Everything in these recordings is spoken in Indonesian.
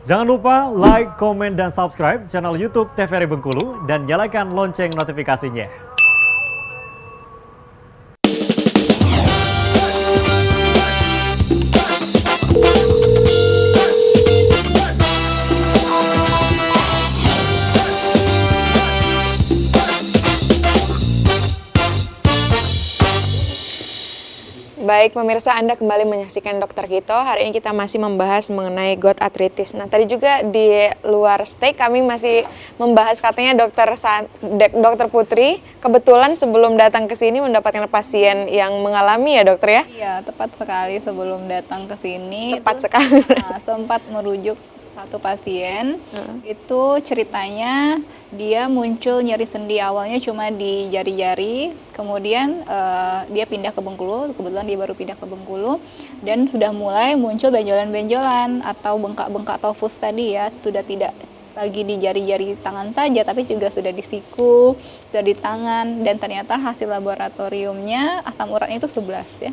Jangan lupa like, komen, dan subscribe channel YouTube TVRI Bengkulu dan nyalakan lonceng notifikasinya. Baik pemirsa, Anda kembali menyaksikan Dokter Kito. Hari ini kita masih membahas mengenai gout arthritis. Nah tadi juga di luar stage kami masih membahas katanya Dokter Putri kebetulan sebelum datang ke sini mendapatkan pasien yang mengalami ya dokter ya? Iya, tepat sekali sebelum datang ke sini. Tepat sekali. Sempat merujuk satu pasien, itu ceritanya dia muncul nyeri sendi awalnya cuma di jari-jari, kemudian dia pindah ke Bengkulu, kebetulan dia baru pindah ke Bengkulu, dan sudah mulai muncul benjolan-benjolan atau bengkak-bengkak tofus tadi ya, sudah tidak lagi di jari-jari tangan saja, tapi juga sudah di siku, sudah di tangan, dan ternyata hasil laboratoriumnya asam uratnya itu 11 ya,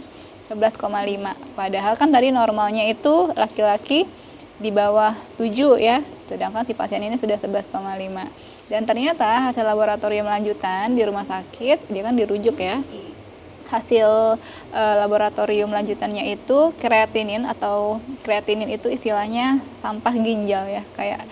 11,5. Padahal kan tadi normalnya itu laki-laki di bawah 7 ya, sedangkan si pasien ini sudah 11,5. Dan ternyata hasil laboratorium lanjutan di rumah sakit, dia kan dirujuk ya, hasil laboratorium lanjutannya itu kreatinin, atau kreatinin itu istilahnya sampah ginjal ya, kayak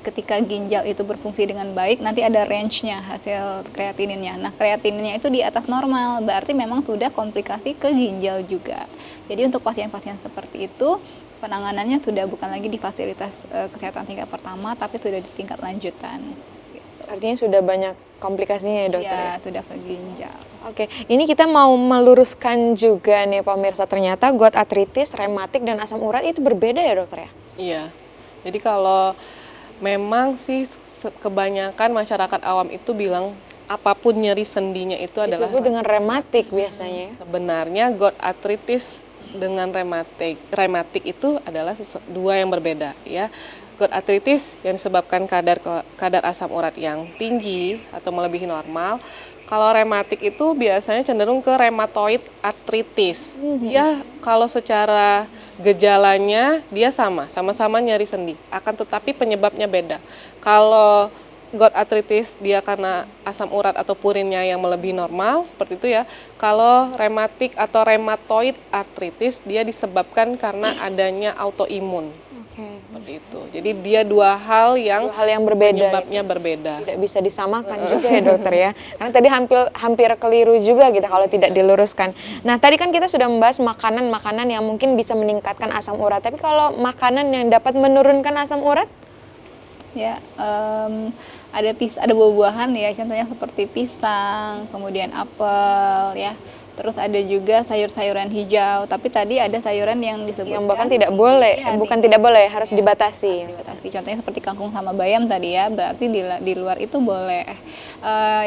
ketika ginjal itu berfungsi dengan baik nanti ada range-nya hasil kreatininnya. Nah kreatininnya itu di atas normal, berarti memang sudah komplikasi ke ginjal juga. Jadi untuk pasien-pasien seperti itu penanganannya sudah bukan lagi di fasilitas kesehatan tingkat pertama, tapi sudah di tingkat lanjutan. Gitu. Artinya sudah banyak komplikasinya ya dokter? Ya, sudah ke ginjal. Oke, ini kita mau meluruskan juga nih pemirsa, ternyata gout arthritis, rematik, dan asam urat itu berbeda ya dokter ya? Iya, jadi kalau memang sih kebanyakan masyarakat awam itu bilang apapun nyeri sendinya itu adalah disebut dengan rematik biasanya. Sebenarnya gout arthritis dengan rematik itu adalah dua yang berbeda ya. Gout arthritis yang disebabkan kadar asam urat yang tinggi atau melebihi normal. Kalau rematik itu biasanya cenderung ke rheumatoid arthritis. Ya, kalau secara gejalanya dia sama-sama nyeri sendi. Akan tetapi penyebabnya beda. Kalau gout arthritis dia karena asam urat atau purinnya yang melebihi normal, seperti itu ya. Kalau rematik atau rheumatoid arthritis dia disebabkan karena adanya autoimun. Seperti itu. Jadi dia dua hal yang berbeda. Penyebabnya berbeda. Tidak bisa disamakan juga ya dokter ya. Karena tadi hampir keliru juga gitu kalau tidak diluruskan. Nah tadi kan kita sudah membahas makanan-makanan yang mungkin bisa meningkatkan asam urat. Tapi kalau makanan yang dapat menurunkan asam urat? Ya, ada buah-buahan ya, contohnya seperti pisang, kemudian apel ya. Terus ada juga sayur-sayuran hijau, tapi tadi ada sayuran yang disebutkan yang bahkan tidak boleh, tidak boleh, harus dibatasi. Contohnya seperti kangkung sama bayam tadi ya, berarti di luar itu boleh.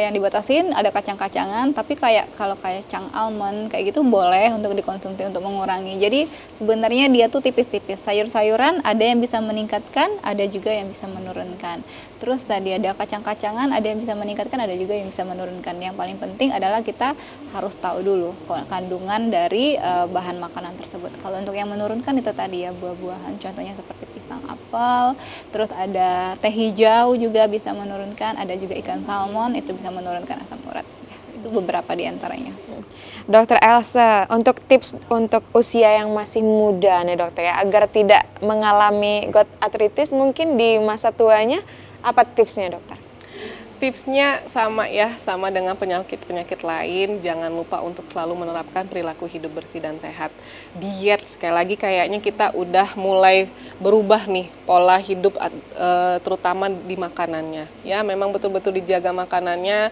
Yang dibatasin ada kacang-kacangan, tapi kalau kacang almond kayak gitu boleh untuk dikonsumsi untuk mengurangi. Jadi sebenarnya dia tuh tipis-tipis. Sayur-sayuran ada yang bisa meningkatkan, ada juga yang bisa menurunkan. Terus tadi ada kacang-kacangan, ada yang bisa meningkatkan, ada juga yang bisa menurunkan. Yang paling penting adalah kita harus tahu dulu kandungan dari bahan makanan tersebut. Kalau untuk yang menurunkan itu tadi ya buah-buahan, contohnya seperti pisang, apel, terus ada teh hijau juga bisa menurunkan, ada juga ikan salmon itu bisa menurunkan asam urat. Itu beberapa di antaranya. Dokter Elsa, untuk tips untuk usia yang masih muda nih dokter ya, agar tidak mengalami gout arthritis mungkin di masa tuanya, apa tipsnya dokter? Tipsnya sama ya, sama dengan penyakit-penyakit lain, jangan lupa untuk selalu menerapkan perilaku hidup bersih dan sehat. Diet, sekali lagi kayaknya kita udah mulai berubah nih pola hidup, terutama di makanannya. Ya, memang betul-betul dijaga makanannya,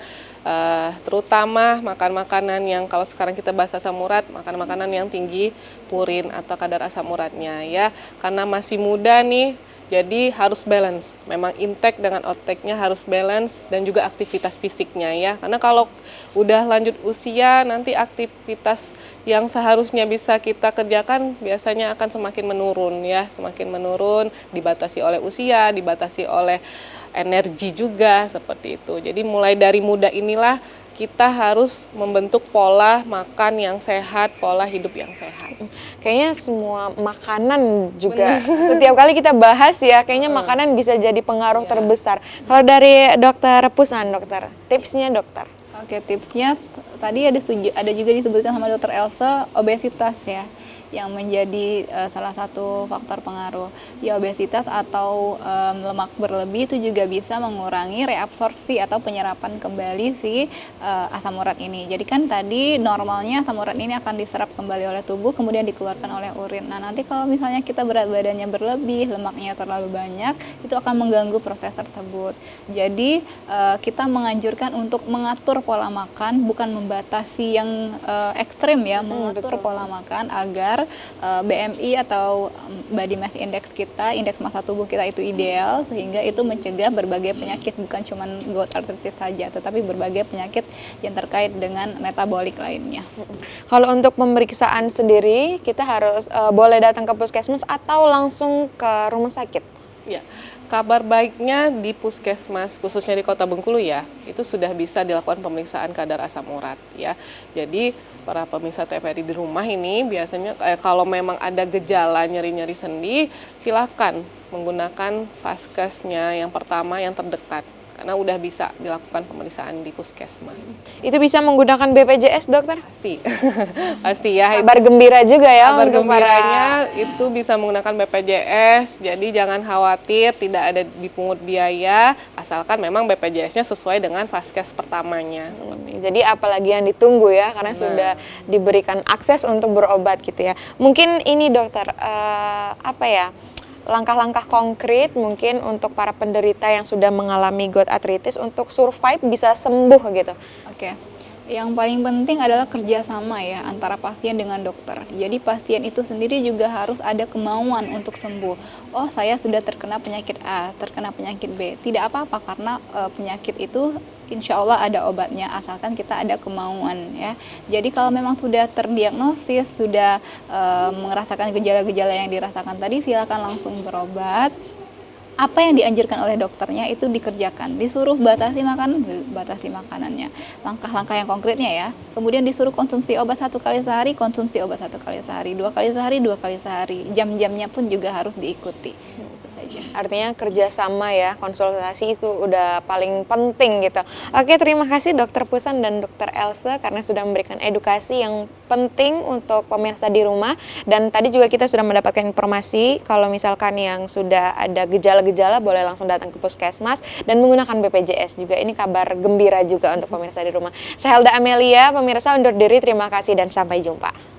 terutama makan makanan yang kalau sekarang kita bahas asam urat, makan makanan yang tinggi purin atau kadar asam uratnya ya. Karena masih muda nih, jadi harus balance, memang intake dengan outtake-nya harus balance dan juga aktivitas fisiknya ya. Karena kalau udah lanjut usia nanti aktivitas yang seharusnya bisa kita kerjakan biasanya akan semakin menurun ya, semakin menurun, dibatasi oleh usia, dibatasi oleh energi juga seperti itu. Jadi mulai dari muda inilah kita harus membentuk pola makan yang sehat, pola hidup yang sehat. Kayaknya semua makanan juga setiap kali kita bahas ya, kayaknya makanan bisa jadi pengaruh terbesar. Kalau dari dokter Pusan, dokter, tipsnya dokter. Oke, tipsnya tadi ada juga disebutkan sama dokter Elsa, obesitas ya, yang menjadi salah satu faktor pengaruh. Ya, obesitas atau lemak berlebih itu juga bisa mengurangi reabsorpsi atau penyerapan kembali si asam urat ini. Jadi kan tadi normalnya asam urat ini akan diserap kembali oleh tubuh, kemudian dikeluarkan oleh urin. Nah, nanti kalau misalnya kita berat badannya berlebih, lemaknya terlalu banyak, itu akan mengganggu proses tersebut. Jadi kita menganjurkan untuk mengatur pola makan, bukan membatasi yang ekstrim ya, mengatur pola makan agar BMI atau body mass index kita, indeks massa tubuh kita itu ideal, sehingga itu mencegah berbagai penyakit, bukan cuma gout arthritis saja, tetapi berbagai penyakit yang terkait dengan metabolik lainnya. Kalau untuk pemeriksaan sendiri, kita harus boleh datang ke puskesmas atau langsung ke rumah sakit? Ya, kabar baiknya di puskesmas, khususnya di Kota Bengkulu ya, itu sudah bisa dilakukan pemeriksaan kadar asam urat ya. Jadi para pemirsa TVRI di rumah ini biasanya kalau memang ada gejala nyeri-nyeri sendi, silakan menggunakan vaskesnya yang pertama yang terdekat, karena udah bisa dilakukan pemeriksaan di puskesmas. Itu bisa menggunakan BPJS, dokter? Pasti, pasti ya. Kabar gembira juga ya Kabar untuk gembiranya itu bisa menggunakan BPJS, jadi jangan khawatir tidak ada dipungut biaya, asalkan memang BPJS-nya sesuai dengan vaskes pertamanya. Seperti itu. Jadi apalagi yang ditunggu ya, karena sudah diberikan akses untuk berobat gitu ya. Mungkin ini dokter, apa ya, langkah-langkah konkret mungkin untuk para penderita yang sudah mengalami gout arthritis untuk survive bisa sembuh gitu. Oke. Yang paling penting adalah kerjasama ya antara pasien dengan dokter. Jadi pasien itu sendiri juga harus ada kemauan untuk sembuh. Oh, saya sudah terkena penyakit A, terkena penyakit B. Tidak apa-apa karena penyakit itu insya Allah ada obatnya, asalkan kita ada kemauan ya. Jadi kalau memang sudah terdiagnosis, sudah merasakan gejala-gejala yang dirasakan tadi, silakan langsung berobat. Apa yang dianjurkan oleh dokternya itu dikerjakan. Disuruh batasi makanannya. Langkah-langkah yang konkretnya ya. Kemudian disuruh konsumsi obat 1 kali sehari, konsumsi obat 1 kali sehari. 2 kali sehari, 2 kali sehari. Jam-jamnya pun juga harus diikuti. Itu saja. Artinya kerjasama ya, konsultasi itu udah paling penting gitu. Oke, terima kasih dokter Pusan dan dokter Elsa karena sudah memberikan edukasi yang penting untuk pemirsa di rumah. Dan tadi juga kita sudah mendapatkan informasi kalau misalkan yang sudah ada gejala-gejala boleh langsung datang ke puskesmas dan menggunakan BPJS juga. Ini kabar gembira juga untuk pemirsa di rumah. Saya Helda Amelia, pemirsa undur diri, terima kasih dan sampai jumpa.